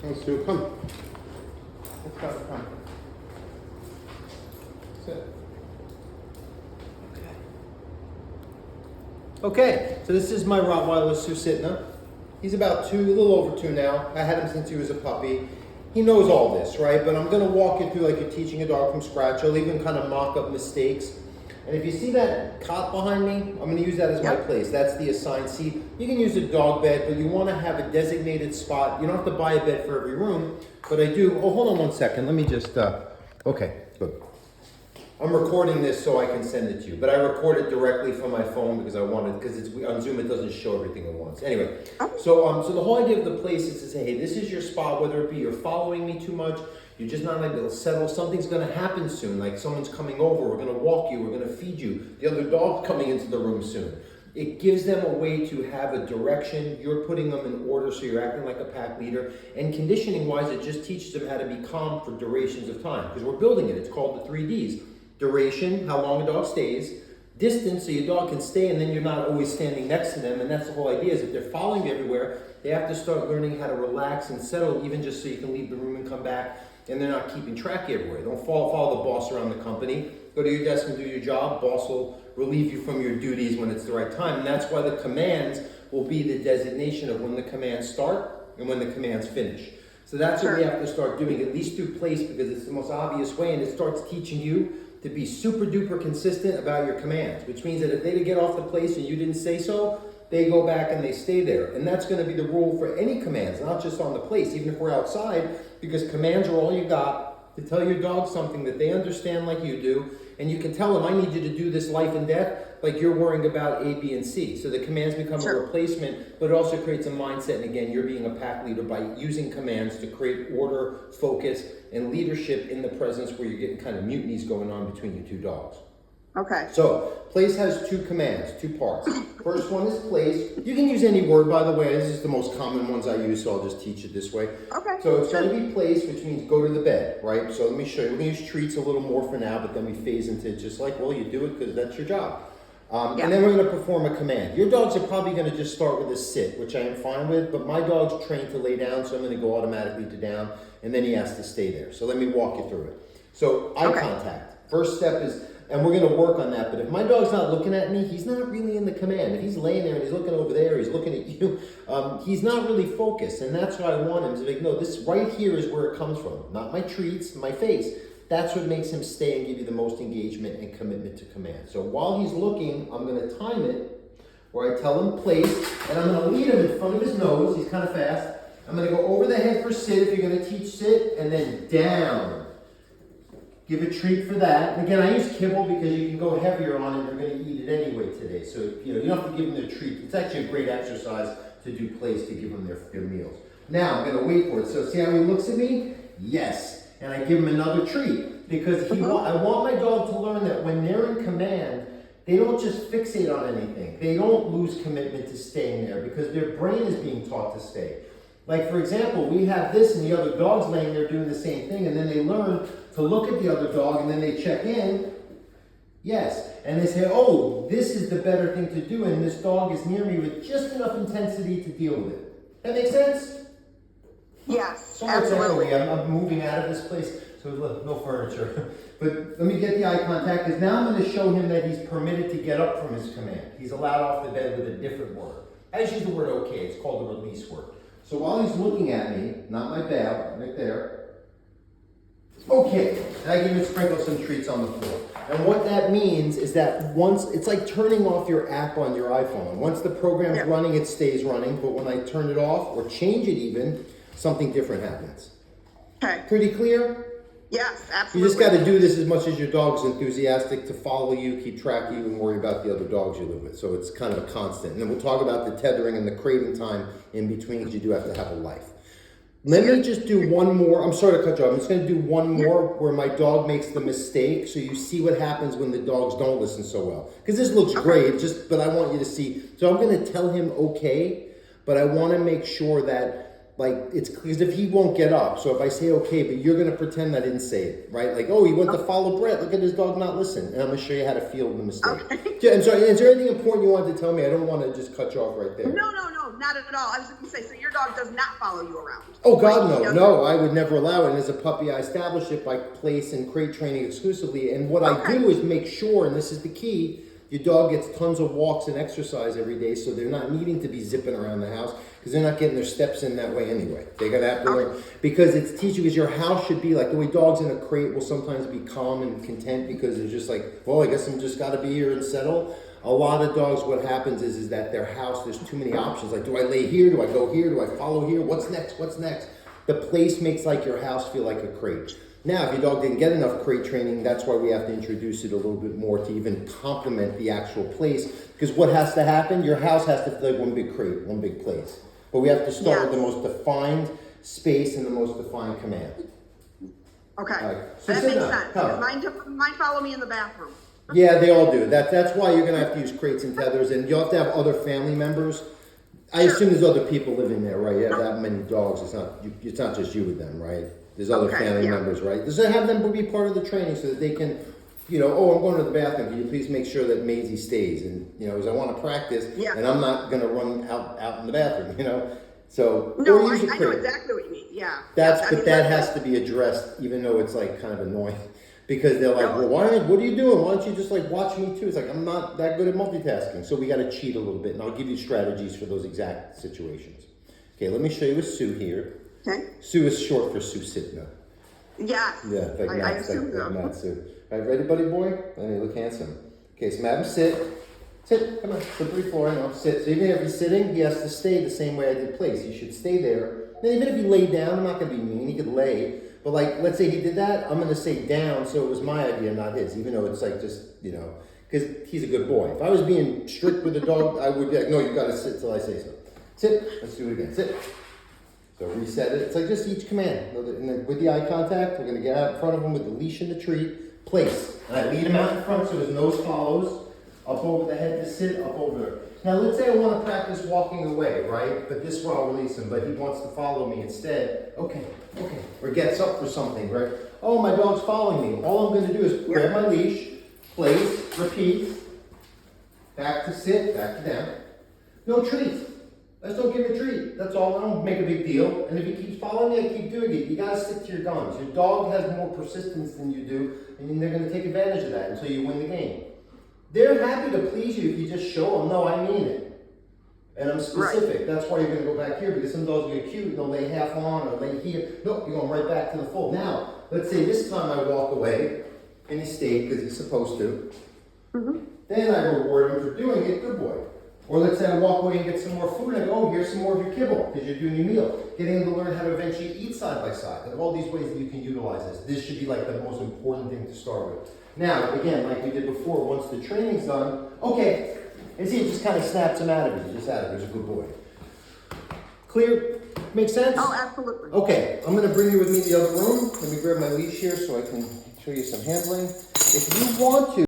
Let's do it. Come. Let's go. Come. Sit. Okay, so this is my Rottweiler, Susitna. He's about 2, a little over 2 now. I had him since he was a puppy. He knows all this, right? But I'm gonna walk you through like you're teaching a dog from scratch. I'll even kind of mock up mistakes. And if you see that cot behind me, I'm gonna use that as my place. That's the assigned seat. You can use a dog bed, but you wanna have a designated spot. You don't have to buy a bed for every room, but I do. Oh, hold on 1 second. Let me just, okay, good. I'm recording this so I can send it to you, but I record it directly from my phone because I wanted, because it's on Zoom, it doesn't show everything at once. Anyway, so the whole idea of the place is to say, hey, this is your spot, whether it be you're following me too much, you're just not able to settle, something's gonna happen soon, like someone's coming over, we're gonna walk you, we're gonna feed you, the other dog's coming into the room soon. It gives them a way to have a direction, you're putting them in order, so you're acting like a pack leader, and conditioning wise, it just teaches them how to be calm for durations of time, because we're building it, it's called the 3 Ds. Duration, how long a dog stays. Distance, so your dog can stay and then you're not always standing next to them. And that's the whole idea, is if they're following you everywhere, they have to start learning how to relax and settle, even just so you can leave the room and come back and they're not keeping track everywhere. Don't follow the boss around the company. Go to your desk and do your job. Boss will relieve you from your duties when it's the right time. And that's why the commands will be the designation of when the commands start and when the commands finish. So that's what we have to start doing, at least through place, because it's the most obvious way, and it starts teaching you to be super duper consistent about your commands, which means that if they get off the place and you didn't say so, they go back and they stay there. And that's gonna be the rule for any commands, not just on the place, even if we're outside, because commands are all you got to tell your dog something that they understand like you do, and you can tell them, I need you to do this life and death, like you're worrying about A, B, and C. So the commands become a replacement, but it also creates a mindset, and again, you're being a pack leader by using commands to create order, focus, and leadership in the presence where you're getting kind of mutinies going on between your 2 dogs. Okay. So, place has 2 commands, 2 parts. First one is place. You can use any word, by the way. This is the most common ones I use, so I'll just teach it this way. Okay. So it's going to be place, which means go to the bed, right? So let me show you. We're going to use treats a little more for now, but then we phase into just like, well, you do it because that's your job. And then we're going to perform a command. Your dogs are probably going to just start with a sit, which I am fine with, but my dog's trained to lay down, so I'm going to go automatically to down, and then he has to stay there. So let me walk you through it. So eye contact. First step is, and we're going to work on that, but if my dog's not looking at me, he's not really in the command. If he's laying there and he's looking over there, he's looking at you, he's not really focused, and that's why I want him to be like, no, this right here is where it comes from, not my treats, my face. That's what makes him stay and give you the most engagement and commitment to command. So while he's looking, I'm going to time it where I tell him place, and I'm going to lead him in front of his nose. He's kind of fast. I'm going to go over the head for sit if you're going to teach sit, and then down. Give a treat for that. And again, I use kibble because you can go heavier on it. They're going to eat it anyway today. So you don't have to give them their treat. It's actually a great exercise to do place to give them their meals. Now I'm going to wait for it. So see how he looks at me? Yes. And I give him another treat because I want my dog to learn that when they're in command, they don't just fixate on anything. They don't lose commitment to staying there because their brain is being taught to stay. Like for example, we have this and the other dog's laying there doing the same thing, and then they learn to look at the other dog and then they check in. Yes. And they say, oh, this is the better thing to do, and this dog is near me with just enough intensity to deal with it. That makes sense? Yes, absolutely. I'm moving out of this place, so no furniture. But let me get the eye contact, because now I'm going to show him that he's permitted to get up from his command. He's allowed off the bed with a different word. I just use the word okay. It's called the release word. So while he's looking at me, not my bow, right there. Okay. And I give him sprinkle some treats on the floor. And what that means is that once, it's like turning off your app on your iPhone. Once the program's running, it stays running. But when I turn it off or change it even, something different happens. Okay. Pretty clear? Yes, absolutely. You just got to do this as much as your dog's enthusiastic to follow you, keep track of you, and worry about the other dogs you live with. So it's kind of a constant. And then we'll talk about the tethering and the craving time in between, because you do have to have a life. Let me just do one more. I'm sorry to cut you off. I'm just going to do one more where my dog makes the mistake, so you see what happens when the dogs don't listen so well. Because this looks great, but I want you to see. So I'm going to tell him okay, but I want to make sure that like, it's because if he won't get up, so if I say okay, but you're gonna pretend I didn't say it, right? Like, oh, he went to follow Brett. Look at his dog not listen, and I'm gonna show you how to field the mistake. Okay. Yeah, I'm sorry. Is there anything important you wanted to tell me? I don't want to just cut you off right there. No, not at all. I was going to say, so your dog does not follow you around? Oh God, Like, he no, doesn't- no! I would never allow it. And as a puppy, I established it by place and crate training exclusively. And what I do is make sure, and this is the key, your dog gets tons of walks and exercise every day, so they're not needing to be zipping around the house because they're not getting their steps in that way anyway. They gotta have to learn because it's teaching. Because your house should be like the way dogs in a crate will sometimes be calm and content because they're just like, well, I guess I'm just gotta be here and settle. A lot of dogs, what happens is that their house, there's too many options. Like, do I lay here? Do I go here? Do I follow here? What's next? What's next? The place makes like your house feel like a crate. Now, if your dog didn't get enough crate training, that's why we have to introduce it a little bit more to even complement the actual place. Because what has to happen? Your house has to feel like one big crate, one big place. But we have to start with the most defined space and the most defined command. Okay, All right. So that sit makes down. sense. Come. Mine follow me in the bathroom. Yeah, they all do. That's why you're gonna have to use crates and tethers, and you'll have to have other family members. I assume there's other people living there, right? You have that many dogs. It's not just you with them, right? There's other family members, right? Does it have them be part of the training so that they can, oh, I'm going to the bathroom. Can you please make sure that Maisie stays? And because I want to practice, and I'm not gonna run out in the bathroom, So No, or use a I know crate. exactly what you mean. Yeah. But that has to be addressed, even though it's like kind of annoying. Because they're like, well, what are you doing? Why don't you just like watch me too? It's like, I'm not that good at multitasking. So we got to cheat a little bit, and I'll give you strategies for those exact situations. Okay, let me show you with Sue here. Okay. Sue is short for Susitna. Yes. Yeah, I assume so. like Matt Sue. All right, ready, buddy boy? And you look handsome. Okay, so Madam, sit. Sit, come on, slippery floor, sit. So even if he's sitting, he has to stay the same way I did place. He should stay there. And even if he laid down, I'm not going to be mean. He could lay. But like, let's say he did that, I'm going to say down, so it was my idea, not his, even though it's like just, because he's a good boy. If I was being strict with the dog, I would be like, no, you've got to sit till I say so. Sit. Let's do it again. Sit. So reset it. It's like just each command. And then with the eye contact, we're going to get out in front of him with the leash in the treat. Place. And I lead him out in front so his nose follows. Up over the head to sit, up over there. Now let's say I want to practice walking away, right? But this one I'll release him, but he wants to follow me instead. Okay. Or gets up for something, right? Oh, my dog's following me. All I'm going to do is grab my leash, place, repeat, back to sit, back to down. No treat. Let's don't give him a treat. That's all. I don't make a big deal. And if he keeps following me, I keep doing it. You got to stick to your guns. Your dog has more persistence than you do, and they're going to take advantage of that until you win the game. They're happy to please you if you just show them, no, I mean it. And I'm specific. Right. That's why you're going to go back here, because some dogs get cute and they'll lay half on or lay here. No, you're going right back to the full. Now, let's say this time I walk away and he stayed because he's supposed to. Then I reward him for doing it, good boy. Or let's say I walk away and get some more food and I go, oh, here's some more of your kibble because you're doing your meal. Getting him to learn how to eventually eat side by side. There are all these ways that you can utilize this. This should be like the most important thing to start with. Now, again, like we did before, once the training's done, okay, and see, it just kind of snaps him out of it. He's just out of it. He's a good boy. Clear? Makes sense? Oh, absolutely. Okay, I'm going to bring you with me to the other room. Let me grab my leash here so I can show you some handling. If you want to,